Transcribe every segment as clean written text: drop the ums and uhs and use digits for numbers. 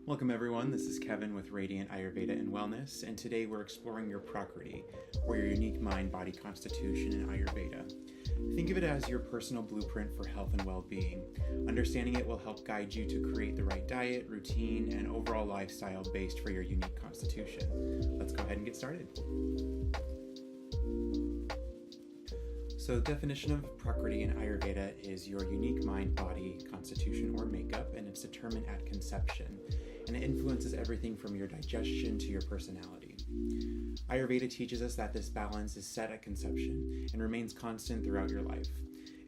Welcome everyone, this is Kevin with Radiant Ayurveda and Wellness, and today we're exploring your Prakriti, or your unique mind-body constitution in Ayurveda. Think of it as your personal blueprint for health and well-being. Understanding it will help guide you to create the right diet, routine, and overall lifestyle based for your unique constitution. Let's go ahead and get started. So the definition of Prakriti in Ayurveda is your unique mind-body constitution or makeup, and it's determined at conception, and it influences everything from your digestion to your personality. Ayurveda teaches us that this balance is set at conception and remains constant throughout your life.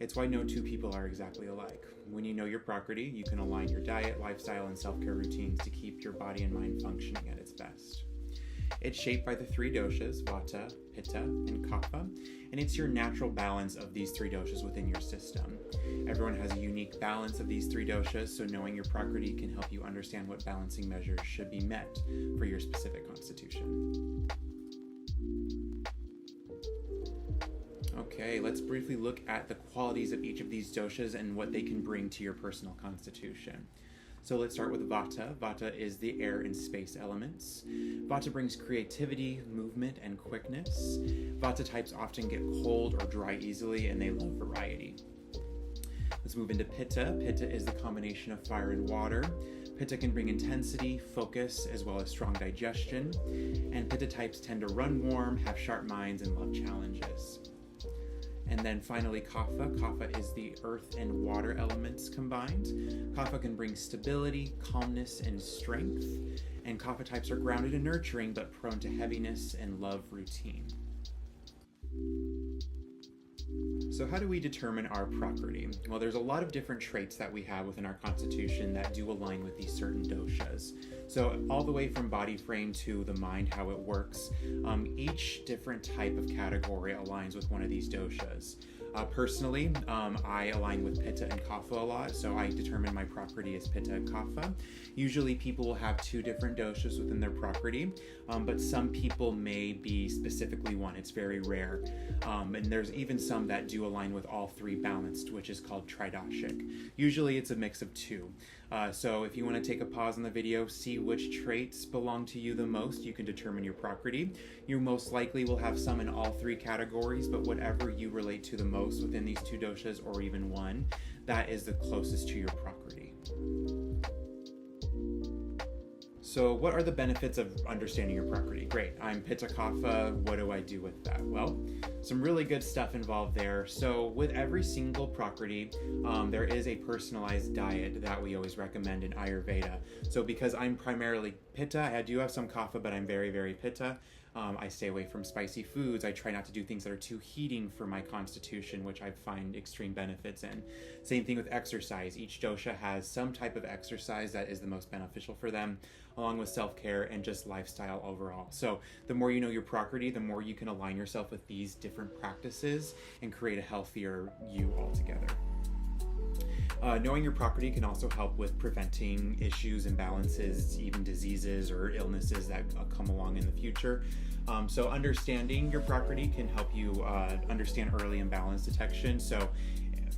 It's why no two people are exactly alike. When you know your Prakriti, you can align your diet, lifestyle, and self-care routines to keep your body and mind functioning at its best. It's shaped by the three doshas, Vata, Pitta, and Kapha, and it's your natural balance of these three doshas within your system. Everyone has a unique balance of these three doshas, so knowing your Prakriti can help you understand what balancing measures should be met for your specific constitution. Okay, let's briefly look at the qualities of each of these doshas and what they can bring to your personal constitution. So let's start with Vata. Vata is the air and space elements. Vata brings creativity, movement, and quickness. Vata types often get cold or dry easily, and they love variety. Let's move into Pitta. Pitta is the combination of fire and water. Pitta can bring intensity, focus, as well as strong digestion. And Pitta types tend to run warm, have sharp minds, and love challenges. And then finally, Kapha. Kapha is the earth and water elements combined. Kapha can bring stability, calmness, and strength. And Kapha types are grounded and nurturing, but prone to heaviness and love routine. So how do we determine our Prakriti? Well, there's a lot of different traits that we have within our constitution that do align with these certain doshas. So all the way from body frame to the mind, how it works, each different type of category aligns with one of these doshas. Personally, I align with Pitta and Kapha a lot, so I determine my Prakriti as Pitta and Kapha. Usually people will have two different doshas within their Prakriti, but some people may be specifically one. It's very rare. And there's even some that do align with all three balanced, which is called tridoshic. Usually it's a mix of two. So if you want to take a pause on the video, see which traits belong to you the most, you can determine your Prakriti. You most likely will have some in all three categories, but whatever you relate to the most within these two doshas, or even one, that is the closest to your Prakriti. So what are the benefits of understanding your Prakriti? Great, I'm Pitta Kapha, what do I do with that? Well, some really good stuff involved there. So with every single Prakriti, there is a personalized diet that we always recommend in Ayurveda. So because I'm primarily Pitta, I do have some Kapha, but I'm very, very Pitta. I stay away from spicy foods. I try not to do things that are too heating for my constitution, which I find extreme benefits in. Same thing with exercise. Each dosha has some type of exercise that is the most beneficial for them, along with self-care and just lifestyle overall. So the more you know your Prakriti, the more you can align yourself with these different practices and create a healthier you altogether. Knowing your Prakriti can also help with preventing issues, imbalances, even diseases or illnesses that come along in the future. So understanding your Prakriti can help you understand early imbalance detection. So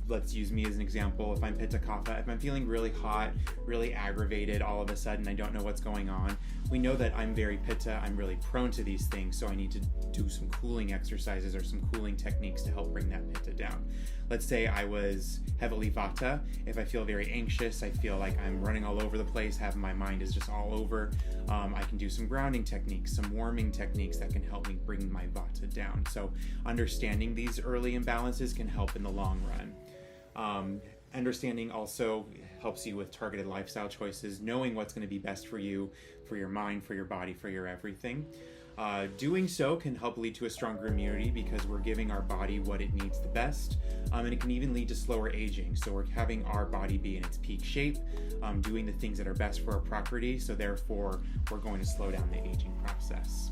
let's use me as an example. If I'm Pitta Kapha, if I'm feeling really hot, really aggravated, all of a sudden I don't know what's going on, we know that I'm very Pitta, I'm really prone to these things, so I need to do some cooling exercises or some cooling techniques to help bring that Pitta down. Let's say I was heavily Vata. If I feel very anxious, I feel like I'm running all over the place, my mind is just all over, I can do some grounding techniques, some warming techniques that can help me bring my Vata down. So understanding these early imbalances can help in the long run. Understanding also helps you with targeted lifestyle choices, knowing what's going to be best for you, for your mind, for your body, for your everything. Doing so can help lead to a stronger immunity because we're giving our body what it needs the best, and it can even lead to slower aging. So we're having our body be in its peak shape, doing the things that are best for our Prakriti, so therefore we're going to slow down the aging process.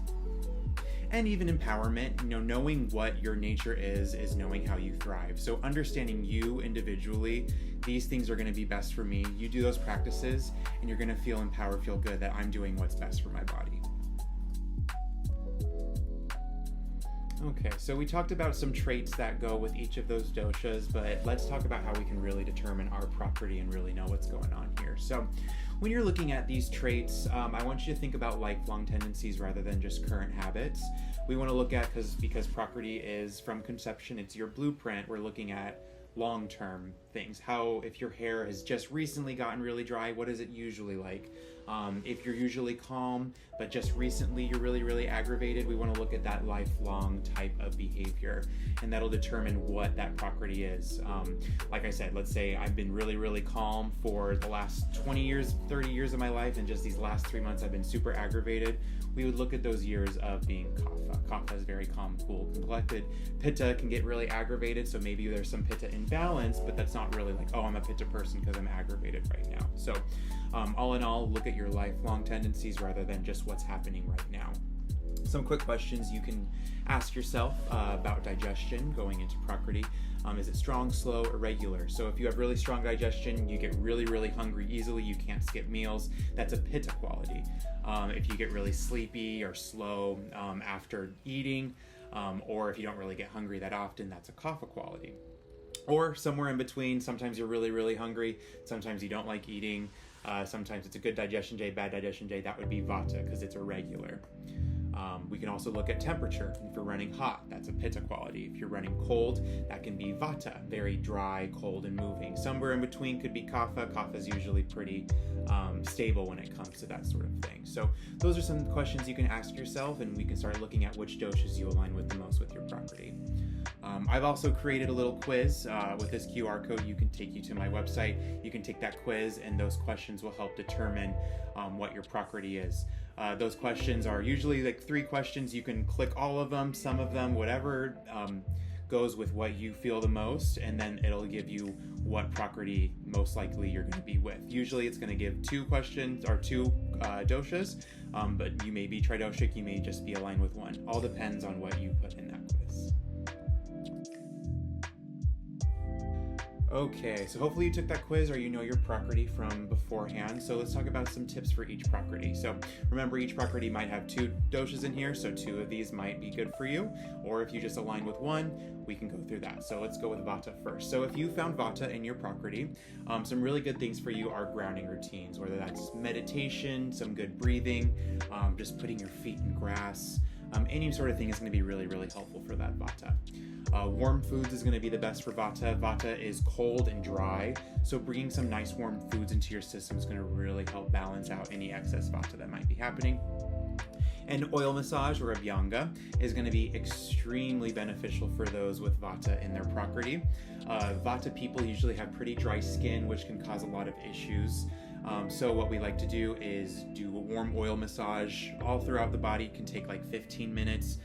And even empowerment, knowing what your nature is knowing how you thrive. So understanding you individually, these things are going to be best for me. You do those practices and you're going to feel empowered, feel good that I'm doing what's best for my body. Okay, so we talked about some traits that go with each of those doshas, but let's talk about how we can really determine our Prakriti and really know what's going on here. So when you're looking at these traits, I want you to think about lifelong tendencies rather than just current habits. We want to look at, because Prakriti is from conception, it's your blueprint, we're looking at long-term things. How, if your hair has just recently gotten really dry, what is it usually like? If you're usually calm, but just recently you're really aggravated, we want to look at that lifelong type of behavior, and that'll determine what that Prakriti is. Like I said, let's say I've been really calm for the last 20 years, 30 years of my life, and just these last 3 months I've been super aggravated. We would look at those years of being Kapha. Kapha is very calm, cool, collected. Pitta can get really aggravated, so maybe there's some Pitta imbalance, but that's not really like, oh, I'm a Pitta person because I'm aggravated right now. So all in all, look at your lifelong tendencies rather than just what's happening right now. Some quick questions you can ask yourself about digestion going into Prakriti. Is it strong, slow, or regular? So if you have really strong digestion, you get really hungry easily, you can't skip meals, that's a Pitta quality. If you get really sleepy or slow after eating, or if you don't really get hungry that often, that's a Kapha quality. Or somewhere in between, sometimes you're really hungry, sometimes you don't like eating, sometimes it's a good digestion day, bad digestion day, that would be Vata because it's irregular. We can also look at temperature. If you're running hot, that's a Pitta quality. If you're running cold, that can be Vata, very dry, cold, and moving. Somewhere in between could be Kapha. Kapha is usually pretty stable when it comes to that sort of thing. So those are some questions you can ask yourself, and we can start looking at which doshas you align with the most with your Prakriti. I've also created a little quiz with this QR code. You can take you to my website. You can take that quiz, and those questions will help determine what your Prakriti is. Those questions are usually like 3 questions. You can click all of them, some of them, whatever goes with what you feel the most, and then it'll give you what Prakriti most likely you're going to be with. Usually it's going to give 2 questions or 2 doshas, but you may be tridoshic, you may just be aligned with one. All depends on what you put in that quiz. Okay, so hopefully you took that quiz or you know your Prakriti from beforehand. So let's talk about some tips for each Prakriti. So remember, each Prakriti might have 2 doshas in here, so 2 of these might be good for you. Or if you just align with one, we can go through that. So let's go with Vata first. So if you found Vata in your Prakriti, some really good things for you are grounding routines, whether that's meditation, some good breathing, just putting your feet in grass. Any sort of thing is going to be really helpful for that Vata. Warm foods is going to be the best for Vata. Vata is cold and dry, so bringing some nice warm foods into your system is going to really help balance out any excess Vata that might be happening. And oil massage or Abhyanga is going to be extremely beneficial for those with Vata in their Prakriti. Vata people usually have pretty dry skin, which can cause a lot of issues. So what we like to do is do a warm oil massage all throughout the body. It can take like 15 minutes.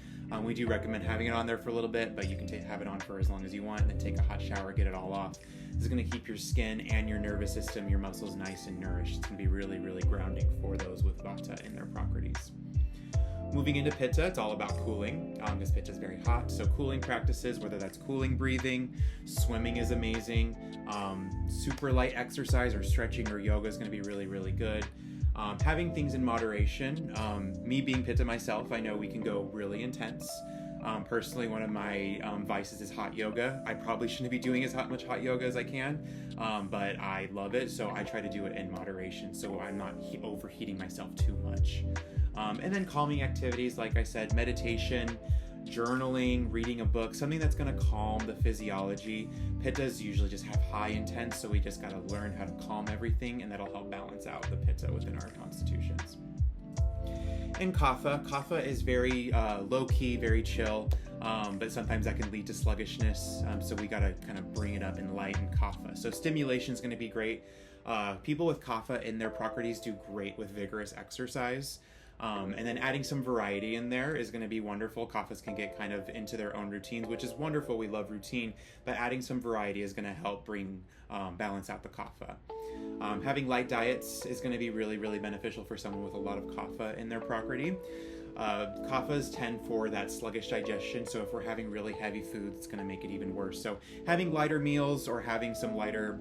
We do recommend having it on there for a little bit, but you can have it on for as long as you want, and then take a hot shower, get it all off. This is going to keep your skin and your nervous system, your muscles nice and nourished. It's going to be really grounding for those with Vata in their Prakritis. Moving into Pitta, it's all about cooling, because Pitta is very hot. So cooling practices, whether that's cooling breathing, swimming is amazing, super light exercise or stretching or yoga is going to be really good. Having things in moderation. Me being Pitta myself, I know we can go really intense. Personally, one of my vices is hot yoga. I probably shouldn't be doing as much hot yoga as I can, but I love it, so I try to do it in moderation so I'm not overheating myself too much. And then calming activities, like I said, meditation, journaling, reading a book, something that's going to calm the physiology. Pittas usually just have high intense, so we just got to learn how to calm everything, and that'll help balance out the Pitta within our constitutions. And Kapha is very low-key, very chill, but sometimes that can lead to sluggishness, so we got to kind of bring it up in light in Kapha. So stimulation is going to be great. People with Kapha in their Prakritis do great with vigorous exercise. And then adding some variety in there is going to be wonderful. Kaphas can get kind of into their own routines, which is wonderful. We love routine, but adding some variety is going to help bring balance out the Kapha. Having light diets is going to be really beneficial for someone with a lot of Kapha in their Prakriti. Kaphas tend for that sluggish digestion, so if we're having really heavy foods, it's going to make it even worse. So having lighter meals or having some lighter,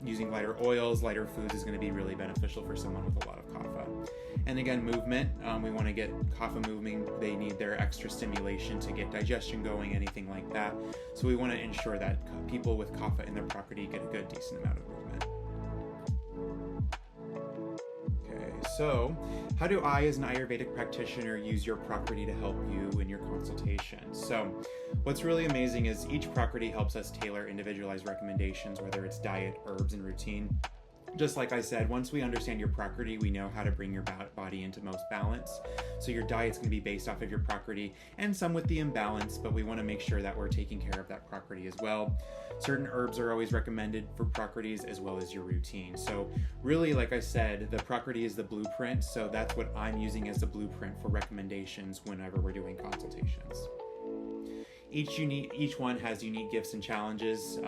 using lighter oils, lighter foods is going to be really beneficial for someone with a lot of Kapha. And again, movement. We want to get Kapha moving. They need their extra stimulation to get digestion going, anything like that. So we want to ensure that people with Kapha in their Prakriti get a good, decent amount of movement. Okay, so how do I, as an Ayurvedic practitioner, use your Prakriti to help you in your consultation? So what's really amazing is each Prakriti helps us tailor individualized recommendations, whether it's diet, herbs, and routine. Just like I said, once we understand your Prakriti, we know how to bring your body into most balance. So your diet's going to be based off of your Prakriti, and some with the imbalance, but we want to make sure that we're taking care of that Prakriti as well. Certain herbs are always recommended for Prakritis, as well as your routine. So really, like I said, the Prakriti is the blueprint, so that's what I'm using as the blueprint for recommendations whenever we're doing consultations. Each one has unique gifts and challenges.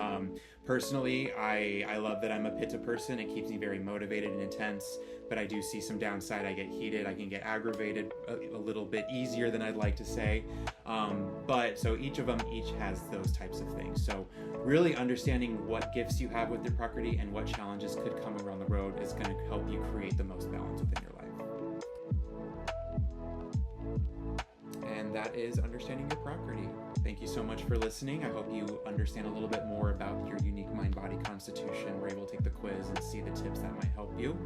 Personally, I love that I'm a Pitta person. It keeps me very motivated and intense, but I do see some downside. I get heated, I can get aggravated a little bit easier than I'd like to say. But so each of them has those types of things. So really understanding what gifts you have with your Prakriti and what challenges could come around the road is going to help you create the most balance within your life. And that is understanding your Prakriti. Thank you so much for listening. I hope you understand a little bit more about your unique mind-body constitution. We're able to take the quiz and see the tips that might help you.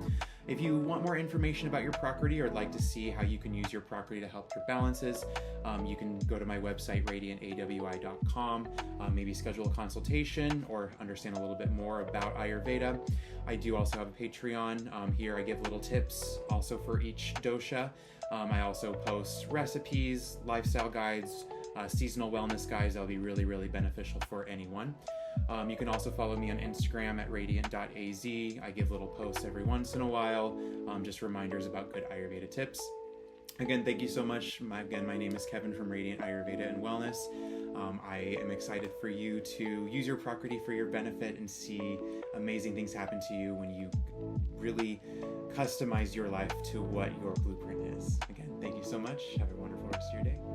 If you want more information about your Prakriti or would like to see how you can use your Prakriti to help your balances, you can go to my website, radiantawi.com, maybe schedule a consultation or understand a little bit more about Ayurveda. I do also have a Patreon. Here I give little tips also for each dosha. I also post recipes, lifestyle guides, seasonal wellness guides that'll be really, really beneficial for anyone. You can also follow me on Instagram at radiant.az. I give little posts every once in a while, just reminders about good Ayurveda tips. Again, thank you so much. My name is Kevin from Radiant Ayurveda and Wellness. I am excited for you to use your Prakriti for your benefit and see amazing things happen to you when you really customize your life to what your blueprint is. Again, thank you so much. Have a wonderful rest of your day.